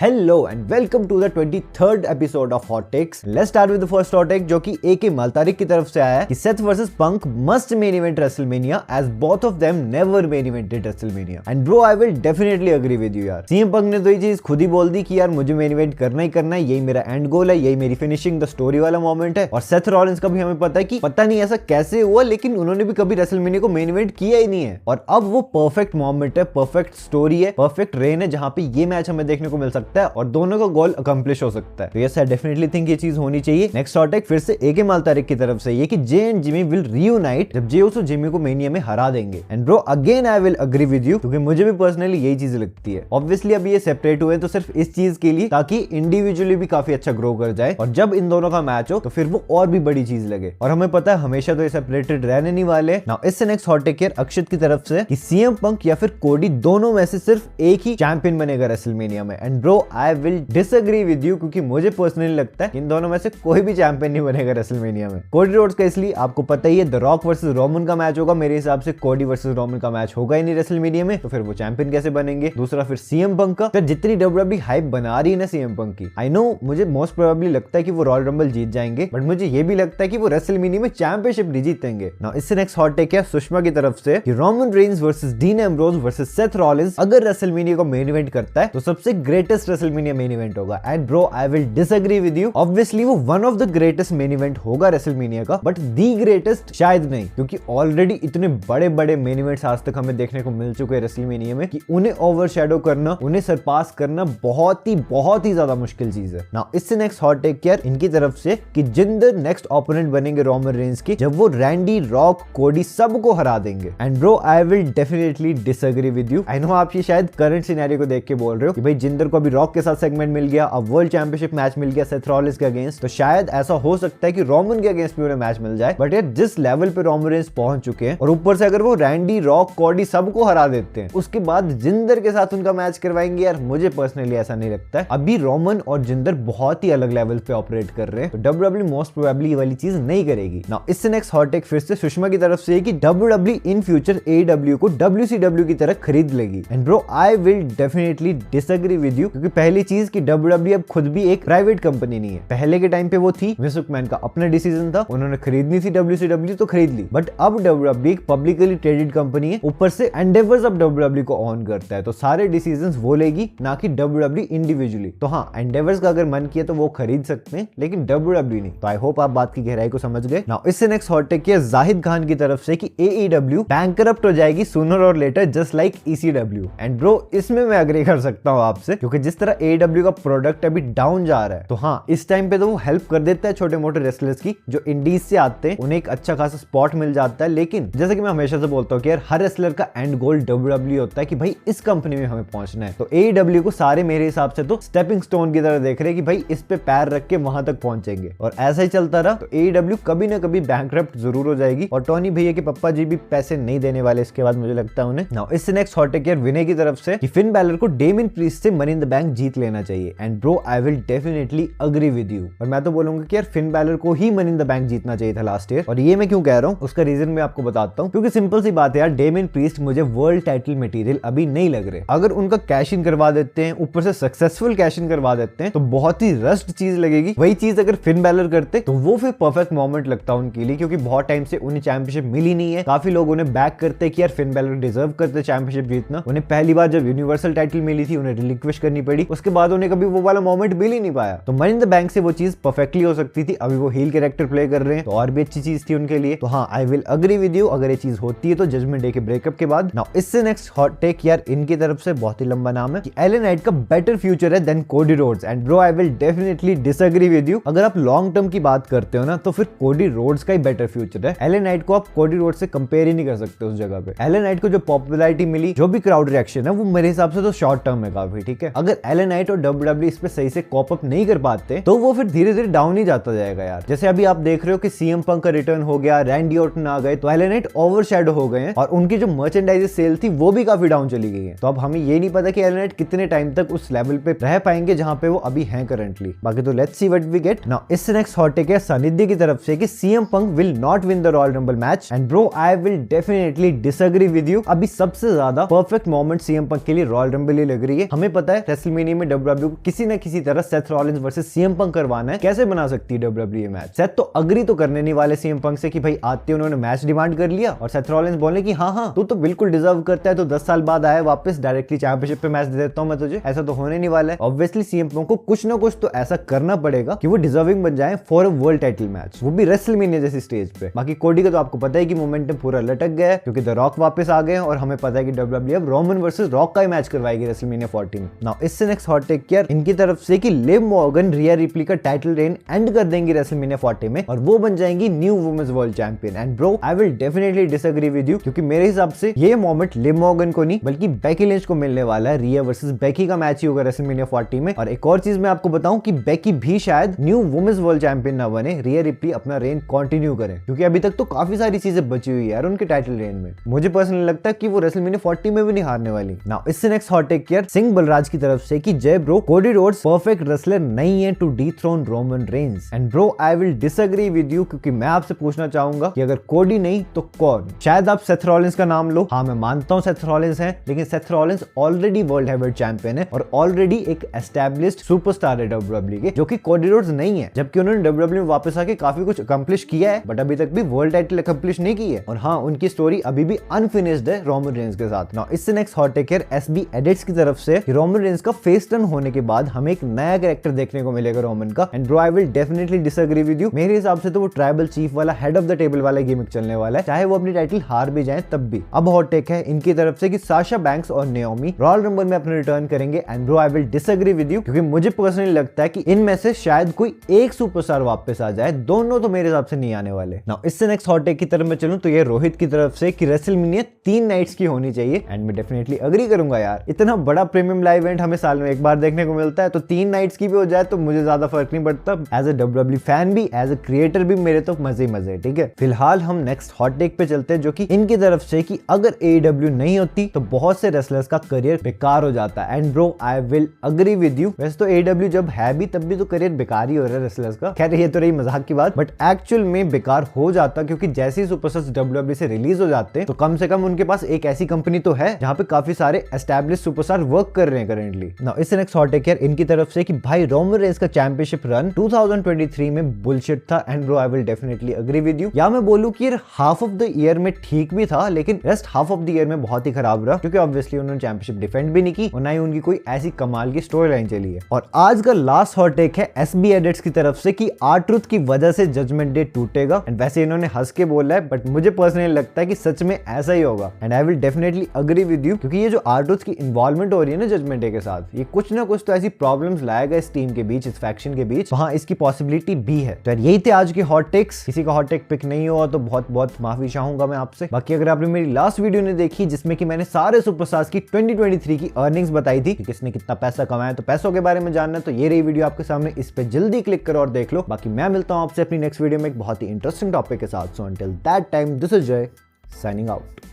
Hello and welcome to the 23rd episode of hot takes. Let's start with the first hot take, जो कि एके मालतारिक की तरफ से आया है कि Seth versus Punk must main event WrestleMania as both of them never main evented WrestleMania. And bro I will definitely agree with you यार। CM Punk ने तो ये चीज खुद ही बोल दी कि यार मुझे मेन इवेंट करना ही करना है, यही मेरा एंड गोल है, यही मेरी फिनिशिंग द स्टोरी वाला मोमेंट है। और सेथ रॉलिंस का भी हमें पता है कि पता नहीं ऐसा कैसे हुआ, लेकिन उन्होंने भी कभी रेसलमेनिया को मेन इवेंट किया ही नहीं है। और अब वो परफेक्ट मोमेंट है, परफेक्ट स्टोरी है, परफेक्ट रेन है, जहां पे ये मैच हमें देखने को मिल सकता है और दोनों का गोल अकम्प्लिश हो सकता है। तो यस आई डेफिनेटली थिंक ये चीज होनी चाहिए। नेक्स्ट हॉट टेक फिर से एके मालतारिक की तरफ से ये कि Jey and Jimmy will reunite जब जे उसो जिमी को मेनिया में हरा देंगे। And bro again I will agree with you, क्योंकि मुझे भी पर्सनली यही चीज लगती है। ऑब्वियसली अब ये सेपरेट हुए तो सिर्फ इस चीज के लिए ताकि इंडिविजुअली भी काफी अच्छा ग्रो कर जाए, और जब इन दोनों का मैच हो तो फिर वो और भी बड़ी चीज लगे। और हमें पता है हमेशा तो ये सेपरेटेड रहने नहीं वाले। नाउ इससे next hot take here Akshit की तरफ से कि सीएम पंक या फिर कोडी दोनों में से सिर्फ एक ही चैंपियन बनेगा रेसलमेनिया में। And bro I will disagree with you, क्योंकि मुझे पर्सनली लगता है इन दोनों में से कोई भी चैंपियन नहीं बनेगा रेसलमेनिया में। कोडी रोड्स का इसलिए आपको पता ही है, द रॉक वर्सेस रोमन का मैच होगा, मेरे हिसाब से कोडी वर्सेस रोमन का मैच होगा ही नहीं रेसलमेनिया में, तो फिर वो चैंपियन कैसे बनेंगे। दूसरा फिर सीएम पंक का, फिर जितनी डब्ल्यूडब्ल्यूई हाइप बना रही है ना सीएम पंक की, आई नो मुझे मोस्ट प्रोबेबली लगता है कि वो रॉयल रंबल जीत जाएंगे, बट मुझे ये भी लगता है कि वो रेसलमेनिया में चैंपियनशिप नहीं जीतेंगे। नाउ इससे नेक्स्ट हॉट टेक है सुषमा की तरफ से कि Roman Reigns versus Dean Ambrose versus Seth Rollins अगर रेसलमेनिया को मेन इवेंट करता है तो सबसे ग्रेटेस्ट रेसलमेनिया मेन इवेंट होगा। And bro I will disagree with you. Obviously वो one of the greatest main event होगा रेसलमेनिया का, बट दी ग्रेटेस्ट शायद नहीं, क्योंकि ऑलरेडी इतने बड़े बड़े मेन इवेंट्स आज तक हमें देखने को मिल चुके हैं रेसलमेनिया में कि उन्हें ओवरशैडो करना, उन्हें सरपास करना बहुत ही ज्यादा मुश्किल चीज है। नाउ इससे नेक्स्ट हॉट टेक केयर इनकी तरफ से कि जिंदर नेक्स्ट ओपोनेंट बनेंगे रोमन रेंस की जब वो रैंडी, रॉक, कोडी सबको हरा देंगे। And bro I will definitely disagree with you. I know आप ये शायद करंट सिनेरियो को देख के बोल रहे हो कि भाई जिंदर को अभी रॉक के साथ सेगमेंट मिल गया, अब वर्ल्ड चैंपियनशिप मैच मिल गया सेथ रॉलिंस के अगेंस्ट, तो शायद ऐसा हो सकता है कि रोमन के अगेंस्ट भी उन्हें मैच मिल जाए। बट यार जिस लेवल पे रोमन रेंस पहुंच चुके हैं और ऊपर से अगर वो रैंडी, रॉक, कोडी सबको हरा देते हैं, उसके बाद जिंदर के साथ उनका मैच करवाएंगे, यार मुझे पर्सनली ऐसा नहीं लगता है। अभी रोमन और जिंदर बहुत ही अलग लेवल पे ऑपरेट कर रहे हैं, तो डब्ल्यूडब्ल्यूई मोस्ट प्रोबेबली ये वाली चीज नहीं करेगी। नाउ इससे नेक्स्ट हॉट टेक फिर से सुषमा की तरफ से कि डब्ल्यूडब्ल्यूई इन फ्यूचर एडब्ल्यू को डब्ल्यूसीडब्ल्यू की तरह खरीद लेगी। And bro I will definitely disagree with you, क्योंकि पहली चीज कि डब्ल्यूडब्ल्यूई अब खुद भी एक प्राइवेट कंपनी नहीं है। पहले के टाइम पे वो थी, विंस मैकमैन का अपना डिसीजन था, उन्होंने खरीदनी थी डब्ल्यूसीडब्ल्यू तो खरीद ली। बट अब डब्ल्यूडब्ल्यूई एक पब्लिकली ट्रेडेड कंपनी है, ऊपर से एंडेवर्स अब डब्ल्यूडब्ल्यूई को ऑन करता है, तो सारे डिसीजंस वो लेगी, ना कि डब्ल्यूडब्ल्यूई इंडिविजुअली। तो हाँ, एंडेवर्स का अगर मन किया तो वो खरीद सकते हैं, लेकिन डब्ल्यूडब्ल्यूई नहीं। तो आई होप आप बात की गहराई को समझ गए। नाउ इससे नेक्स्ट हॉट टेक किया जाहिद खान की तरफ से कि एईडब्ल्यू बैंकरप्ट हो जाएगी सूनर और later, just like ECW. And bro इसमें मैं एग्री कर सकता हूं आपसे, क्योंकि जिस तरह एईडब्ल्यू का प्रोडक्ट अभी डाउन जा रहा है, तो हाँ इस टाइम पे तो वो हेल्प कर देता है छोटे मोटे रेसलर्स की जो इंडीज से आते हैं, उन्हें एक अच्छा खासा स्पॉट मिल जाता है। लेकिन जैसे कि मैं हमेशा से बोलता हूँ कि यार हर रेसलर का एंड गोल डब्ल्यूडब्ल्यूई होता है कि भाई इस कंपनी में हमें पहुंचना है। तो एईडब्ल्यू को सारे मेरे हिसाब से तो स्टेपिंग स्टोन की तरह देख रहे हैं कि भाई इस पे पैर रख के वहां तक पहुंचेंगे, और ऐसा ही चलता रहा तो एईडब्ल्यू कभी ना कभी बैंकरप्ट जरूर हो जाएगी, और टोनी भैया के पप्पा जी भी पैसे नहीं देने वाले इसके बाद, मुझे लगता है उन्हें। नाउ इससे नेक्स्ट हॉट टेक विनय की तरफ से कि फिन बैलर को डेमियन प्रीस्ट से मनी इन द बैंक जीत लेना चाहिए। And bro I will definitely agree with you, और मैं तो बोलूंगा कि यार फिन बैलर को ही मनी इन द बैंक जीतना चाहिए था लास्ट ईयर। और ये मैं क्यों कह रहा हूँ, उसका रीजन मैं आपको बताता हूँ, क्योंकि सिंपल सी बात है यार, डेमियन प्रीस्ट मुझे वर्ल्ड टाइटल मटेरियल अभी नहीं लग रहे। अगर उनका कैश इन करवा देते हैं, ऊपर से सक्सेसफुल कैश इन करवा देते हैं, तो बहुत ही रस्ट चीज लगेगी। वही चीज अगर फिन बैलर करते तो वो फिर परफेक्ट मोमेंट लगता उनके लिए, क्योंकि बहुत टाइम से उन्हें चैंपियनशिप मिली नहीं है। काफी लोग उन्हें बैक करते कि यार फिन बैलर डिजर्व करते चैंपियनशिप जीतना। उन्हें पहली बार जब यूनिवर्सल टाइटल मिली थी उन्हें रिलिक्विश करनी पड़ी, उसके बाद उन्हें कभी वो वाला मोमेंट मिल ही नहीं पाया। तो मनी इन द बैंक से वो चीज परफेक्टली हो सकती थी। अभी वो हील कैरेक्टर प्ले कर रहे हैं तो और भी अच्छी चीज थी उनके लिए। तो हाँ I will agree with you, अगर ये चीज होती है तो जजमेंट डे के ब्रेकअप के बाद। नाउ इससे नेक्स्ट हॉट टेक यार इनकी तरफ से बहुत ही लंबा नाम है कि एले नाइट का बेटर फ्यूचर है then Cody Rhodes. And bro I will definitely disagree with you. अगर आप लॉन्ग टर्म की बात करते हो ना, तो फिर कोडी रोड्स का ही बेटर फ्यूचर है। एले नाइट को आप कोडी रोड्स से कंपेयर ही नहीं कर सकते उस जगह पे। एले नाइट को जो पॉपुलैरिटी मिली, जो भी क्राउड रिएक्शन है, वो मेरे हिसाब से तो शॉर्ट टर्म है काफी, ठीक है। अगर एले नाइट और डब्ल्यूडब्ल्यूई इस पे सही से कॉप अप नहीं कर पाते तो वो फिर धीरे धीरे डाउन ही जाता जाएगा यार। जैसे अभी आप देख रहे हो कि सीएम पंक का रिटर्न हो गया, रैंडी ऑर्टन आ गए, तो एले नाइट ओवरशैडो हो गए हैं, और उनकी जो मर्चेंडाइज सेल थी वो भी काफी डाउन चली गई है। तो अब हमें ये नहीं पता कि एले नाइट कितने टाइम तक उस लेवल पे रह पाएंगे जहां पे वो अभी हैं करंटली। बाकी तो let's see what we get. Now इससे नेक्स्ट हॉट टेक है सानिध्य की तरफ से कि CM Punk will not win the Royal Rumble match. And bro I will definitely disagree with you. अभी सबसे ज्यादा परफेक्ट मोमेंट सीएम पंक के लिए रॉयल रंबल ही लग रही है। हमें पता है रेसलमेनिया में डब्ल्यूडब्ल्यू को किसी न किसी तरह Seth Rollins versus CM Punk करवाना है, कैसे बना सकती है डब्ल्यूडब्ल्यू मैच। सेथ तो अग्री तो करने नहीं वाले सीएम पंक से कि भाई आते उन्होंने मैच डिमांड कर लिया, और सेथ रॉलिंस बोले कि हाँ तू तो बिल्कुल डिजर्व करता है, तो 10 साल बाद आया वापस, डायरेक्टली चैंपियनशिप पे मैच दे देता हूं मैं तुझे। ऐसा तो होने नहीं वाला है। ऑब्वियसली सीएम पंक को कुछ ना कुछ तो ऐसा करना पड़ेगा कि वो डिजर्विंग बन जाए for a world title match, वो भी रेसलमेनिया जैसी स्टेज पे। बाकी कोडी का तो आपको पता है कि मोमेंटम पूरा लटक गया है क्योंकि द रॉक वापस आ गए और हमें पता है कि डब्ल्यूडब्ल्यू अब रोमन वर्सेस रॉक का ही मैच करवाएगी रेसलमेनिया 40 में। नाउ इससे नेक्स्ट हॉट टेक केयर इनकी तरफ से कि लिव मॉर्गन रिया रिप्ली का टाइटल रेन एंड कर देंगी रेसलमेनिया 40 में और वो बन जाएंगी new women's world champion. And bro I will definitely disagree with you, क्योंकि मेरे हिसाब से ये मोमेंट लिव मॉर्गन को नहीं बल्कि बेकी लिंच को मिलने वाला है। रिया वर्सेस बेकी का मैच ही होगा रेसलमेनिया 40 में। और एक और चीज मैं आपको बताऊं कि बेकी भी शायद न्यू वुमेन्स वर्ल्ड चैंपियन ना बने, रिया रिप्ली अपना रेन कंटिन्यू करें, क्योंकि अभी तक तो काफी सारी चीजें बची हुई है यार उनके टाइटल रेन में। मुझे पर्सनली लगता है कि वो रेसलमेनिया 40 में भी नहीं हारने वाली। नाउ इससे next hot take here Singh Balraj की तरफ से कि जय bro, Cody Rhodes perfect wrestler नहीं है to dethrone Roman Reigns. And bro I will disagree with you, क्योंकि मैं आपसे पूछना चाहूंगा कि अगर कोडी नहीं तो कौन? शायद आप सेथ रॉलिंस का नाम लो, हाँ मैं मानता हूं सेथ रॉलिंस है, लेकिन Seth Rollins already world heavyweight champion है और ऑलरेडी एक एस्टैब्लिश्ड सुपरस्टार है डब्ल्यूडब्ल्यू के, जो कि कोडी रोड्स नहीं है। जबकि उन्होंने डब्ल्यूडब्ल्यू में वापस आके काफी कुछ अकम्प्लिश किया है, बट अभी तक भी वर्ल्ड टाइटल अकम्प्लिश नहीं की है। और हाँ, उनकी स्टोरी अभी भी अनफिनिश्ड है रोमन रेंस के साथ। नाउ इससे next hot take here SB edits की तरफ से रोमन रेंस का फेस टर्न होने के बाद हमें एक नया कैरेक्टर देखने को मिलेगा रोमन का। And bro I will definitely disagree with you, मेरे हिसाब से तो वो ट्राइबल चीफ वाला हेड ऑफ द टेबल वाला गिमिक चलने वाला है, चाहे वो अपनी टाइटल हार भी जाए तब भी। अब हॉट टेक है इनकी तरफ से कि साशा बैंक्स और नाओमी रॉयल रंबल में अपने रिटर्न करेंगे। And bro I will disagree with you, क्योंकि मुझे पर्सनली लगता है कि इनमें से शायद कोई एक सुपरस्टार वापस आ जाए, दोनों तो मेरे हिसाब से नहीं आने वाले। नाउ इससे नेक्स्ट हॉट टेक की तरफ मैं चलूं तो ये रोहित की तरफ से कि रेसलमेनिया 3 नाइट्स की होनी चाहिए। एंड मैं डेफिनेटली अग्री करूंगा यार, इतना बड़ा प्रीमियम लाइव इवेंट हमें साल में एक बार देखने को मिलता है, तो 3 नाइट्स की भी हो जाए तो मुझे ज्यादा फर्क नहीं पड़ता। एज ए डब्ल्यूडब्ल्यू फैन भी, एज ए क्रिएटर भी मेरे तो मजे ही मजे। ठीक है, फिलहाल हम नेक्स्ट हॉट टेक पे चलते हैं, जो कि इनकी तरफ से कि अगर AEW नहीं होती तो बहुत से रेसलर्स का करियर बेकार हो जाता है। And bro I will agree with you, वैसे तो AEW जब है भी तब भी तो करियर बेकार ही हो रहा है रेसलर्स का। खैर ये तो रही मजाक की बात, बट एक्चुअल में बेकार हो जाता, क्योंकि जैसे ही सुपरस्टार्स डब्ल्यूडब्ल्यू से रिलीज हो जाते हैं तो कम से कम उनके पास एक ऐसी कंपनी तो है जहां पे काफी सारे एस्टैब्लिश्ड सुपरस्टार वर्क कर रहे हैं करेंटली। नाउ इससे नेक्स्ट हॉट टेक इनकी तरफ से कि भाई रोमन रेंस का चैंपियनशिप रन 2023 में बुलशिट था। And bro I will definitely agree with you, या मैं बोलूं कि हाफ ऑफ द ईयर में ठीक भी था, लेकिन rest half of the year में बहुत ही खराब रहा, क्योंकि ऑब्वियसली उन्होंने चैंपियनशिप डिफेंड भी नहीं की और ना ही उनकी कोई ऐसी कमाल की स्टोरी लाइन चली है। और आज का लास्ट हॉट टेक है एसबी एडिट्स की तरफ से कि R-Truth की वजह से जजमेंट डे टूटेगा। एंड वैसे इन्होंने हंस के बोला है, बट मुझे पर्सनली लगता है कि सच में ऐसा ही होगा। And I will definitely agree with you, क्योंकि ये जो R-Truth की इन्वॉल्वमेंट हो रही है ना जजमेंट डे के साथ, ये कुछ ना कुछ तो ऐसी प्रॉब्लम्स लाएगा इस टीम के बीच, इस फैक्शन के बीच, वहां इसकी पॉसिबिलिटी भी है। तो यही थे आज के हॉट टेक्स। किसी का हॉट टेक पिक नहीं हुआ तो बहुत बहुत माफी चाहूंगा मैं आपसे। बाकी अगर आपने मेरी लास्ट वीडियो ने देखी जिसमें कि मैंने सारे सुपरस्टार्स की 2023 की अर्निंग्स बताई थी कि किसने कितना पैसा कमाया, तो पैसों के बारे में जानना है तो ये रही वीडियो आपके सामने, इस पे जल्दी क्लिक करो और देख लो। बाकी मैं मिलता हूं आपसे अपनी नेक्स्ट वीडियो में एक बहुत ही इंटरेस्टिंग टॉपिक के साथ। So until that time this is जय साइनिंग आउट।